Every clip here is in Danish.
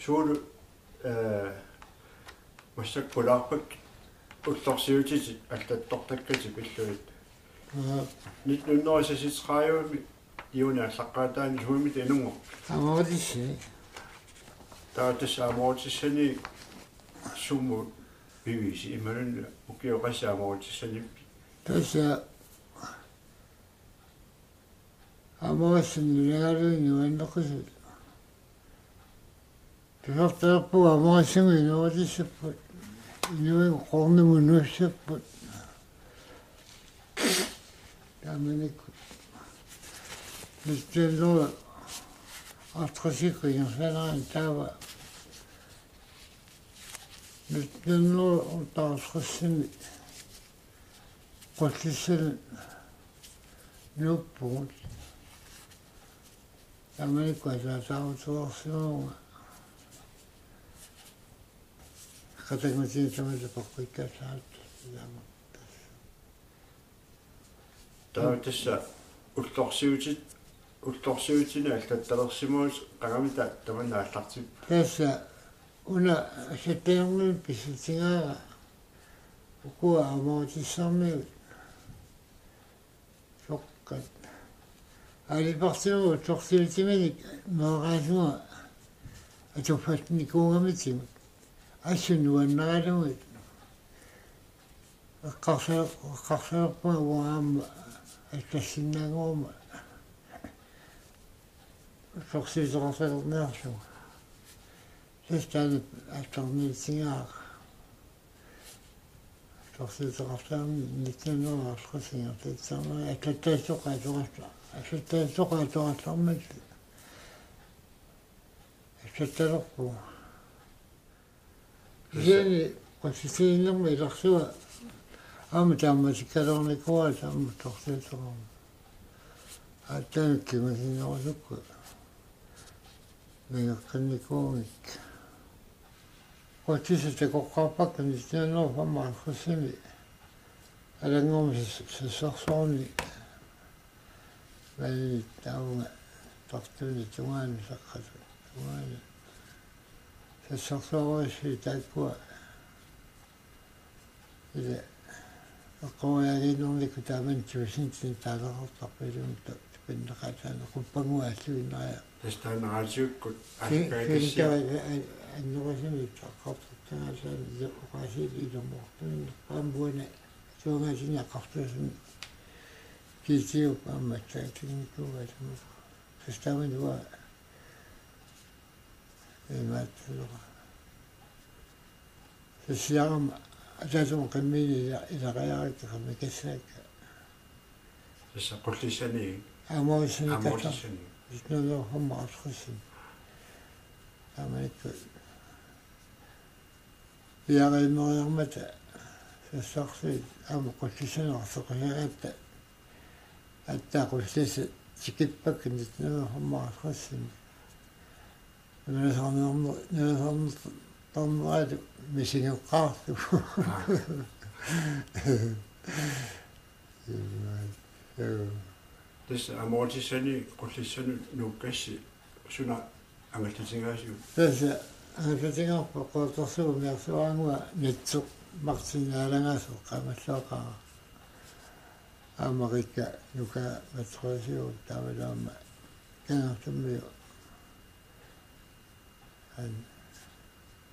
suulu массаккулаарпак уллорсиутити аллаттортаккати пиллуит нит нуннерисаситеқааюми иуна аллаққаатаани суумит инунгор амоодисси таатас амоотиссани сумму бивиси ималун укиоқасса амоотиссани таса амоосин нэрэрийн юаннақис тэхтэрпу амоосин инуодиссаппут инуин qornumunussapпут таманик мистерло атрасиккиерсанаан таава мистерло утаарсассими qollissal нуппут таманик квасаасаутуорсуунга катагматиитамата паққиккасаат иламаттас таатасса уллорсиутина аллатталерсимуус қагамита таманна аллартип тасса уна сеттеерми писитингаара укуа амоотиссармиут соққат алипартиу торсиутиманик меэраасуа атуффатникуугамитимут ассунуаннаалугит эққарсаерпа уаама аллассиннаагуума торсиутерсалернеарсуга систаанит аттарнитсингаара торсиутерсаами никнуарсқасингертитсарнаа аклаттаасоқаатуарсармат аклатталерпу Jeni qasisiinnermi ilersua aama taammasikkalornikua taamma torsiuterum aattaanukkimasinnerusukku mingeqqannikuumik qatisa takoqqaarpakka nisnaannerfamma alqassimi alangormi sassorsorni mali taunga tartuni tungaani saqqatu tungaani сассарсуарисси тааккуа иле аққояагиннернику тааман тусинтин таалеқартарпилум пиннеқатаана қуппангуа аллуиннерая тастаанараатиуккут аннерасими таққартартаасаан оқасили илумортун памбуна суунгаасини аққартуусин кисиу памматсаатигникуа тама тастаамануа имааттулуга сиарам атасум каммини илариарикка камикассаакка тасса qullisani амоосиниката итноло хаммаасқиссин амаикку яаримоярмата сассарси ама qullisanерсоқигаатта аттаақуллиса тикиппак итноло хаммаасқиссин нэрсарнермаат мисингеққарту тасса амоотиссани qullisanu нуккасси суна ангалтитингаасиу тасса ангалтитингааппа қоторсуу миарсуаангуа натсоқ мартинаалагаасо қамаллоқаа амарикка нука матроосиу тавалаама канартуммиу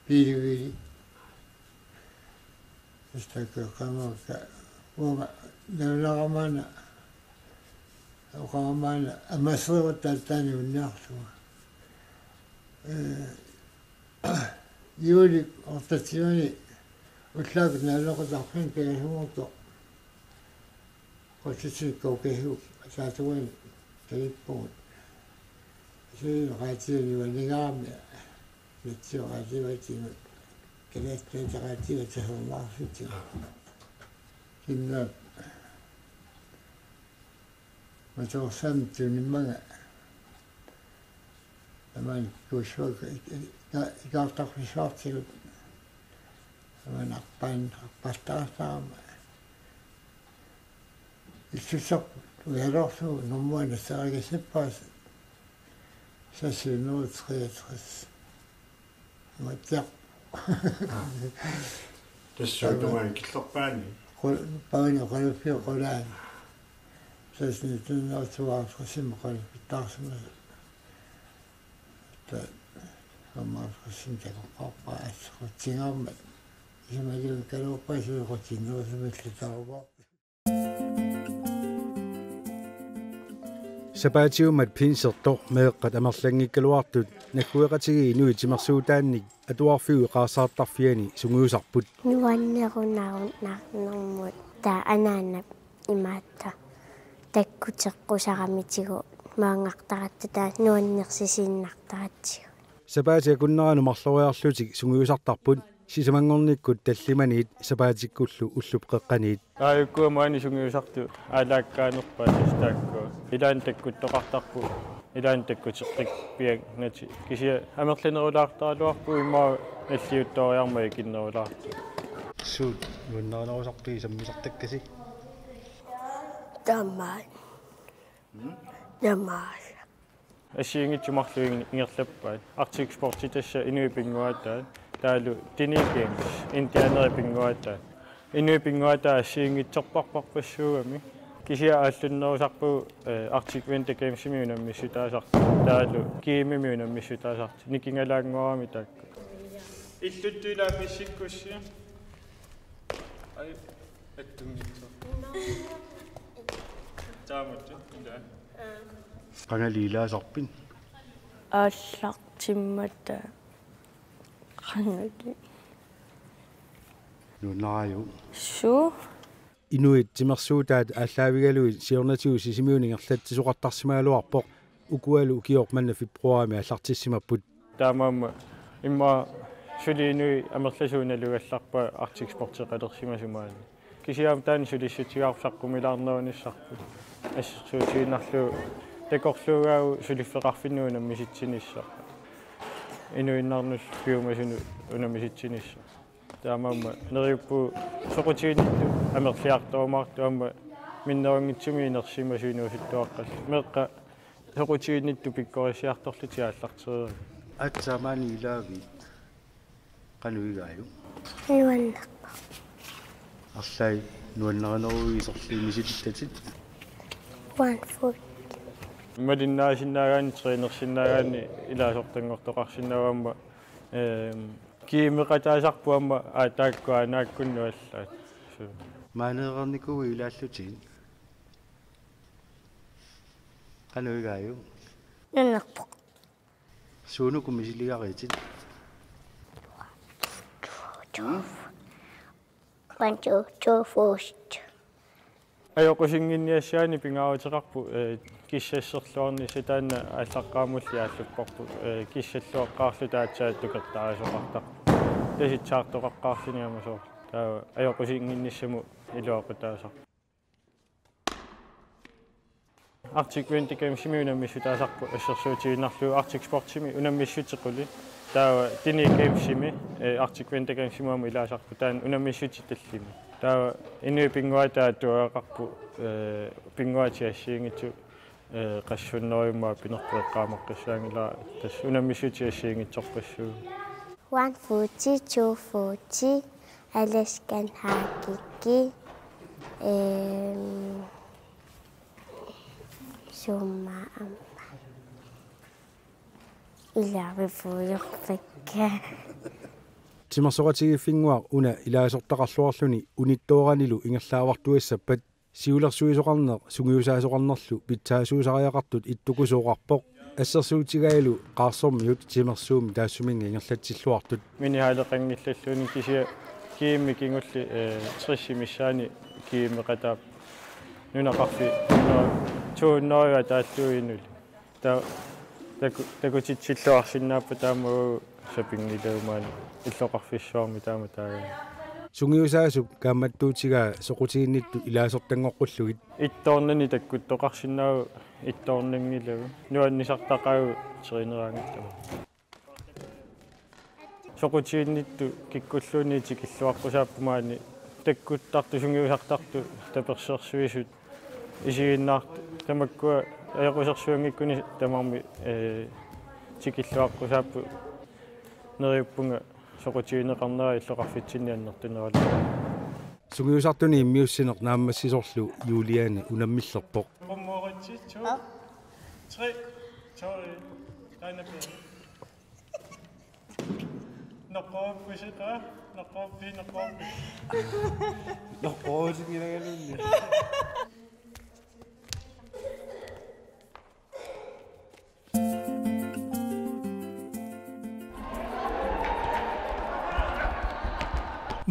пиривили истаккамака уга навлагамана оқамана амасруутаатаани унниарсуга юли ортатсиони уллаак наалоқутарфин пиасумурто qotitsikkoukkihup saatuan talippugut сиираатиуни валигаами натсиораативатинут калааттаатараатива тахермаарфити киннаа маторсам туниммага аман кушок икаартарфисаартигут аман арпастаасаама иссусақ уялорсу нормуана саарагасиппаас сасинуут 63 матиа тассуутумаан киллорпаани паани qaluffiu qulaani сасни туннаутуаарфасима qaluffiттаарсима та аммаарфасин такоққарпаа ассақутсингаарма ималуун калууппасуиқутиннуусималлутаарува сапаатиумат пинсерто меэққат амерлангиккалуартут наккуэқатиги инуи тимерсуутаанник атуарфиуи қаассаартарфиани сунгиусарпут нуаннерунаарун наарнэрмут таа анаанап имаатта таккутеққусарамитигу маангартаратта таа нуаннерсисииннартаратсигу сапаатиа куннерану марлориарлутик сунгиусартарпут сисамангорниккут таллиманиит сапаатиккуллу уллуп қеққаниит ааюккуамаани сунгиусарту аалааккаанерпаа систааккуа илаан таккуттоқартарпу илаан таккутеққик пиак нати кисия амерлинерулаартаралуарпу имаа аллиутториармаа киннерулаарту суут нуаннерунерусарпи саммисартаккаси тамаа ассиингитсумарлуин ингерлаппаат Arctic Sports тасса инуи пингуатаа таалу Tiny Games интианери пингуатаа инуи пингуатаа ассиингитсорпарпарпассуугами кисиа ааллуннерусарпу Arctic Winter Games миунаммиссутаасарт таалу киимми миунаммиссутаасарт никингалаангуарами таакку иллуттуилаа писсиккуссиа ай аттунгитсо тааматtu илаа qangalilaasorpin ааллартиммата qangali нунааyu суу инуит тимерсуутаат ааллаавигалуи сиорнатиу сисимиунингерлатсисоқартарсимагалуарпоқ укуалу укиорманна фибруарами аллартиссимаппут таамаама имма сулиинуи амерласууналугалларпа Arctic Sports қалерсимасумаани кисиаам таани сулиссутигаарсаққумилаарнеруниссарпут ассуутииннарлу такорлуугаагу сулиффеқарфиннуuna миситсиниссарпа инуиннарнул пиумасуну унамиситсинисса таамаама нериуппу соқутииннитту амерлиарторумаарту аама миннерунгитсуми инерсимасуинуусуттуаққал меққа соқутииннитту пиккорисиарторлути ааллартериа атсамаани илаави qanуигааю нуаннарпа арлай нуаннеринеруисорли мисилиттатит one foot малиннаасиннаагаани тренерсиннаагаани илаасортангортоқарсиннаваама киимеқатаасарпуама аатааккуанааккуннуаллаат маанеерникуи илааллутин qanуигааю наннарпа суунуку мисилигариитит one two first аёқусингинниассаани пингааутеқарпу киссассерлуарни ситаана аллаққаамулли ааллуппарпу киссаллуаққаарлу таатсаат тукертаасоқартар таситсаартоқаққаарлиниамасоо таа аёқусингинниссаму илуақутаасар Arctic Winter Games миунаммиссутаасарпу ассерсуутигиннарлу Arctic Sports унаммиссутеқули таа Tiny Games Arctic Winter Games муама илаасарпу таан унаммиссутиталлими таа инуи пингуатаа туақарпу пингуатиассиингитсу qassуннеримаа пинерпуэққаамаққиссаангила тас унаммиссутиассиингитсорпассуу one footy two footy Alaskan hakiki summa amba илаавифуйорфакка тимерсоқатигиффингуар уна илаасортақарлуарлуни унитторанилу ингерлаавартуиссаппат сиулерсуисоқарнеқ сунгиусаасоқарнерлу питсаасуусариақартут иттукусооқарпоқ ассерсуутигаилу қаарсормиут тимерсууми таассуминга ингерлатсиллуартут минихаалеқангиллаллуни кисия киимми кингулли триссимиссаани кииммеқатаап нунақарфи тууннериа тааллуинули таа такутитсиллуарсиннааппа таамагу сапингилаумаани иллоқарфиссуарми таама таага сунгиусаасук кааматтуутигаа соқутигиннитту илаасортангоққуллугит итторнани таккуттоқарсинаагу итторнангилагу нуаннисартақаагу теринераангаттама соқутигиннитту киккуллуuni тикиллуаққусааппумаани таккуттарту сунгиусартарту таперсерсуисут исигиннаарту тамаккуа аёқусерсуангиккуни тамарми тикиллуаққусааппу neriuppunga soqutiineqarnera illoqarfitsinniannertunerali Sungiusartuni immiussineq naammassisorlu Juliane unammillerpoq. Kommoritsi 2 3 sorry deine Bier. Noqoq visiqa noqoq. Noqoosigilagalunni.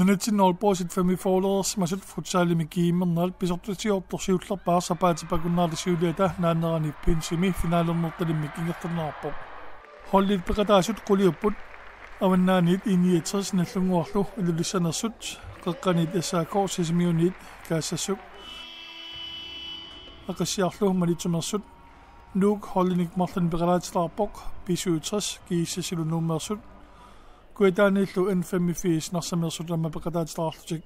Nunitsin Aalborgsit famiforleders masut futsalimi kiimernal pisortutiortorsiullerpaa sapaatipakunnaarlisiuliata naannerani pinsimi finaalernertalimmik ingertannerarpoq hollit peqataasut quliupput avannaaniit iniiters nallunguarlu ilulissanersut qeqqaniit assaakor sisimiuniit kaassassuq aqassiarlu malitumersut nuuk hollinik marlan peqalaatilarpoq pisuutres kiissasilunuummersut kuitaanillu N85 narsamersutama peqataatilararlutik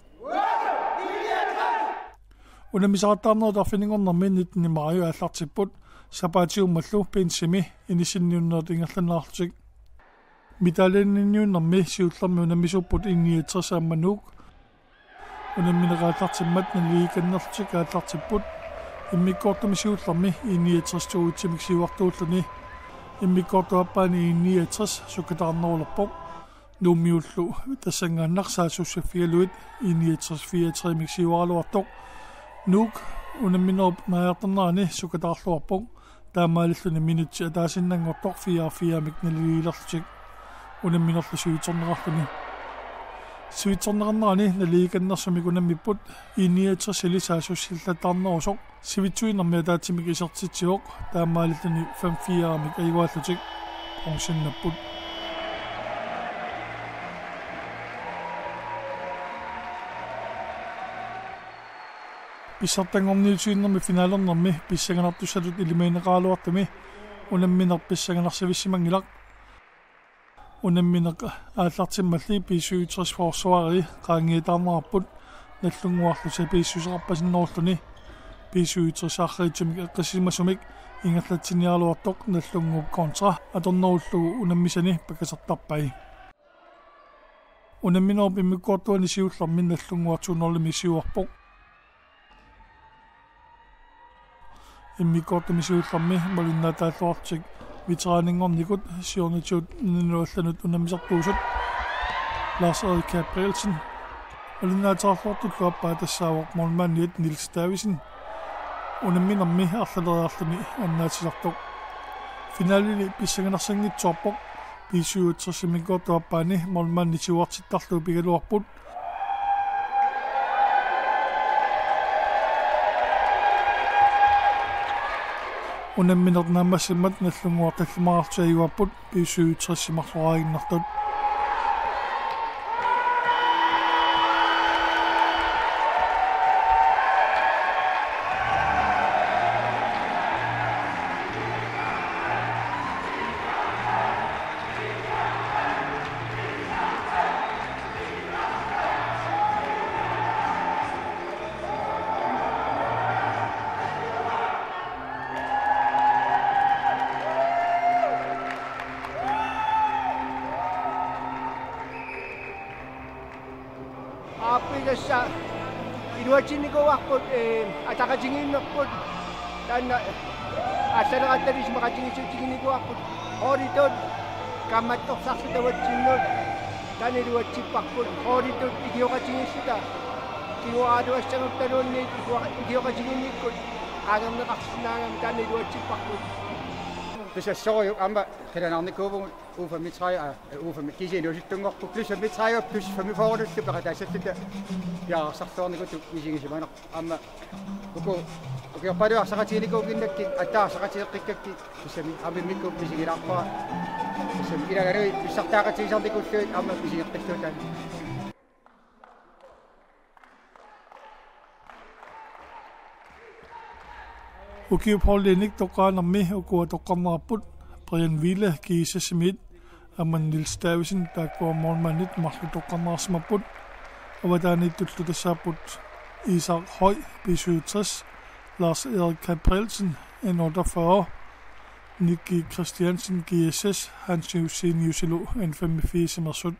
unamisaqattaarnertarfiningornermi nitnimaaju aallartipput sapaatiummallu pinsimi inissinniunneert ingerlannaarlutik mitaalinniunnermi siullermi unamisupput inniitsersaammanuuk unammineqaallartimmat naliikannerlutik aallartipput immikkoortumi siullermi inniitserstuutsimik siuartuulluni immikkoortuappaani inniitsers sukataarnerulerpoq nuummiullu tassangaannarsaasussaffialuit inniitsers 34 miksiuaraluartoq nuuk unamminerp naajartarnerani sukataarluarpoq taamaalilluni minutsi ataasinnangortoq 4 mik naliilerlutik unamminerlu suitornerarluni suitornerarnerani naliikannersumik unammipput inniitsers silisaasussillatаарnerusoq sivitsuinermi ataatsimik isertitsiuq taamaalilluni 5 mik aiguallutik onsinnapput Pissartangorniutuinnermi finaalernermi pissanganartussalut ilimaineqaaluartumi unammineq pissanganarsavissimangilaq unammineq aallartimmalli P7 forsvaari qaangiitaarnerarput nallunguarlu sapiissuseqarpasinneruluni P7 aarriitsumik eqqassimasumik ingerlatsinialuartoq nallunguup kontra atornerullugu unammisani pakasartarpai unamminerp immikkuartuani siullermi nallunguartuunerlumi siuarpoq immikkoortumisiullermi malinnaataalluartik veteraaningornikut siornituut ninuallanut unamisartuusut Lars Erik Gabrielsen malinnaataalluartulluappaa tassaavoq målmanniit Niels Davidsen unamminermi arlaleriarluni annaatisartoq finaalili pissanganarsanngitsuarpoq P7 immikkoortuappaani målmanni siuartittarluu pigaluarput unamminert naammassimmat nallunguartallumaartuaiguarput P7 simarluariginnertut Apilassa iluatsinikuarput ataqatingiinnerput taanna аллалераталис мақатигисутигинигуарпут хоолитут камматторсарсутаватсиннут танилуатсиппарпут хоолитут игиоқатигиссута кигуаалуассагутталуунни игиоқатигинниккут аангернеқарсинаангам танилуатсиппарпут Pissassorio amma kelanarnikuuvun ufa mitræja ufa kisinusittungorpu plussa mitræja plus famiforluttu peqataassattata yaarsarstornikut isigisimaneq amma ukiorpaluarsaqatiinikuuginnakki attaarсaqatiеққиккакки писсами амиммикку писигилаарпара писсами илагаруи писсартаақатигисарникуллуит amma писигеққиллуутаа ukiuphollinik toqaanarmi ukua toqqarnerarput Brian Wille Giese Schmidt amman Niels Davidsen taakkuamormanit marlu toqqarnerarsimapput avataaniittullu tassaaput Isak Høj B67 Lars Erik Gabrielsen N48 Nicky Christiansen GSS Hans Jusiniusilo en 85 mersut.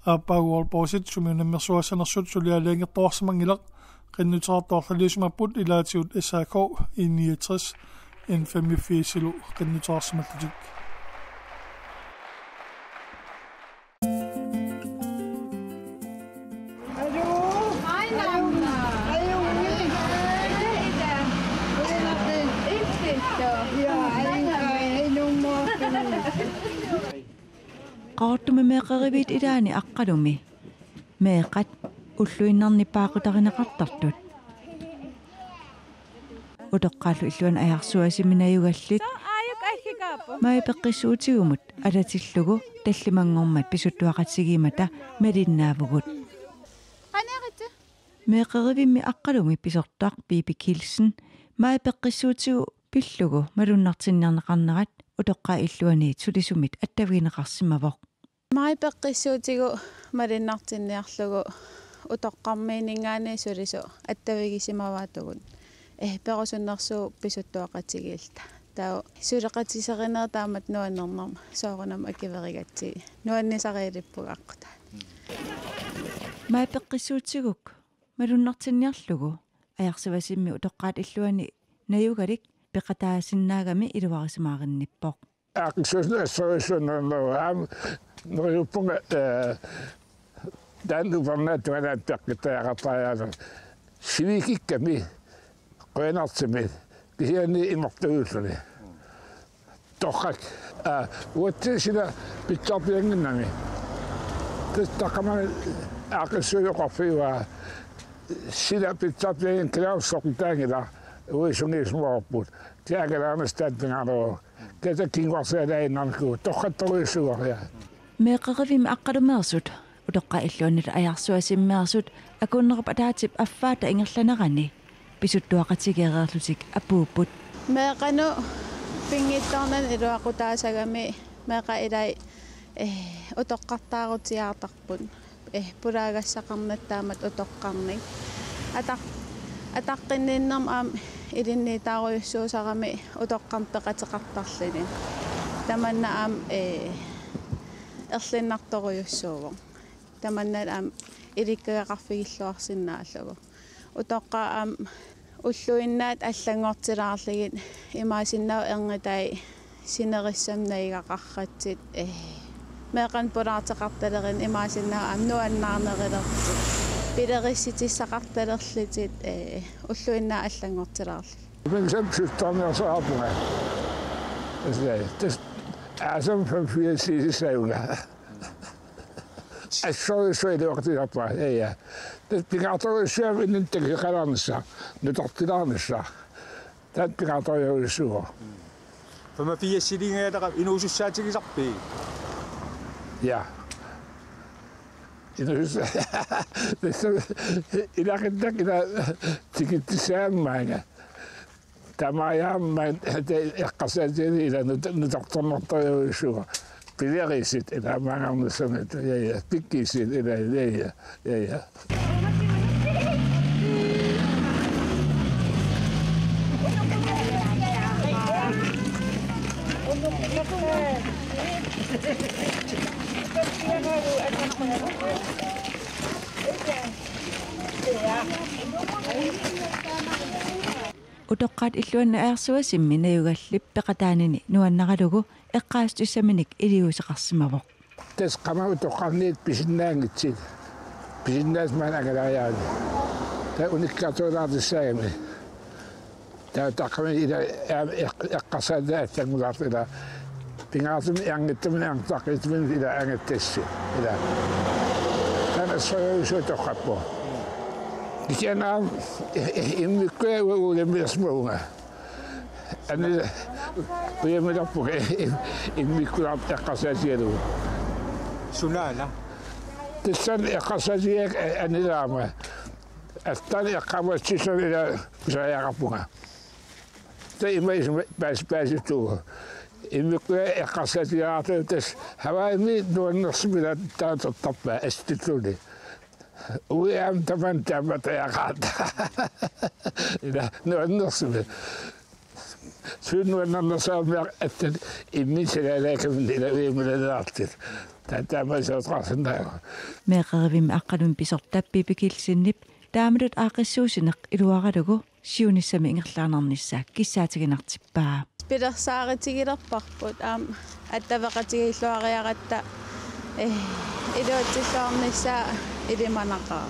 Apagwal posit sumina mersuasan sut sulia længe torsmangilak qinnutartorluisumaput ilaatiut SAK i 69 en 85 kilo qinnutarsimallutik. Qaartume meeqarivit ilaani aqqalumi meeqat ulluinnarnipaaqutarineqartartut utoqqaallu illuan ajarsuasiminajugallit mai peqqissuutigumut alatillugu tallimangormat pisuttuaqatsigimata malinnaavugut meeqarivimmi aqqalumi pisortaaq Bibi Kilsen mai peqqissuutigu pillugu malunnartinniarneqarnerat utoqqaa illuani sulisumit attaviineqarsimavoq mai peqqissuutigu malinnartinniarlugu utoqqarmiiningaani sulisu attavigisimavaatugut perusunnersuu pisuttuaqatigilta tau suleqatiserinera taamat nuannernerma soorunam akiverigatsi nuannisariilippugaqqata mai peqqissuutiguk malunnartinniarlugu ajarsivasimmi utoqqaat illuani najugalik peqataasinnaagami iluarisimaaqinnippoq aqsuusnassorisunnerneruam neriuppunga taannuparnaatuanaat peqqitaaaqartaayaana sivikikkami qoinartimi kisiani imortuguulluni torrak uatsisina pitsaarpianginnami tastaqamani aqissuuyoqarfiuа sina pitsaarpiangin kilaussortaangila uisungiismuarput tiagalaarnastaatpingaaroo katakinguarsialaainnarniku torqattoruissuaria meeqarivim aqqalumeersut utoqqa illuannit ajarsuasimmeersut akunnerap ataatip affaata ingerlanerani pisuttuaqatigeererlutik apuupput meeqanu pingittornan iluaqutaasagami meeqa ilai utoqqartaarutiaartarput pulaagassaqarnattaamat utoqqarnik атаққиннииннэрм аам илинниитааруйуссуусарами утоққам пеқатеқартарлини таманна аам ерлиннарторуйуссууво таманна аам иликкагақарфигиллуарсинааллугу утоққа аам уллуиннаат аллангортилаарлигит имаасиннау эрнгатай синериссамнаигақарратсит меқан пулаартеқарталерин имаасиннау аам нуаннаарнерилертит пилерissitissaqartalerlitit ulluinna allangortilaarli Pensapsuttarnersaarpunga tas asam famfiasisisauga assorisuiluartilarpa ja tas pingaatoruissuavinnintakiqalarnissa nutartilaarnissa tat pingaatoruissuo Fama fiassilingaalaqa inuusussaatigisarpi ja ilaqittak ila tikittisaammaanga tamayaammaan eqqasaatini ila nutartornertoruissuga pilerisit ila maangarnussamit ja pikkisit ila ja utoqqaat illuanna aarsuasimmi najugallip peqataanini nuannaralugu eqqaastussaminik iliuseqarsimavoq tas qama utoqqarniit pisinnaangitsit pisinnaasmaan agalaayaani ta unikkaatuulaartissaagami ta taqqami ila eqqasaataatangulaartila pingaartumi angittamini angtaqqitmin ila angattassi ila tan assoyusuutoqqappo Kiana imikwe ulemesmounga ani uyemelapuke imikwe eqqasasielu sunala tissan eqqasasiek anilama astan eqqamatsisan ila sayaqapunga ta imais pääsitu imikwe eqqasasiaatu tas hawaimi nuannersmila taatattappa astituli ويام تمن تمت يا قاد إذا نصب Syynnuennan saamia, että ihmisillä eikä niillä viimeinen laattit. Tämä se on rasentaa. Meqervim aqqalum pisortappi pikilsinnip taamadut aaqissuusineq iluaralugu siunissami ingerlaanarnissaak kissaatiginartippaa. Pidersaaritigilerparput attavaqatigiilluariaqatta iluatsilluarnissaa ilimanaqaa.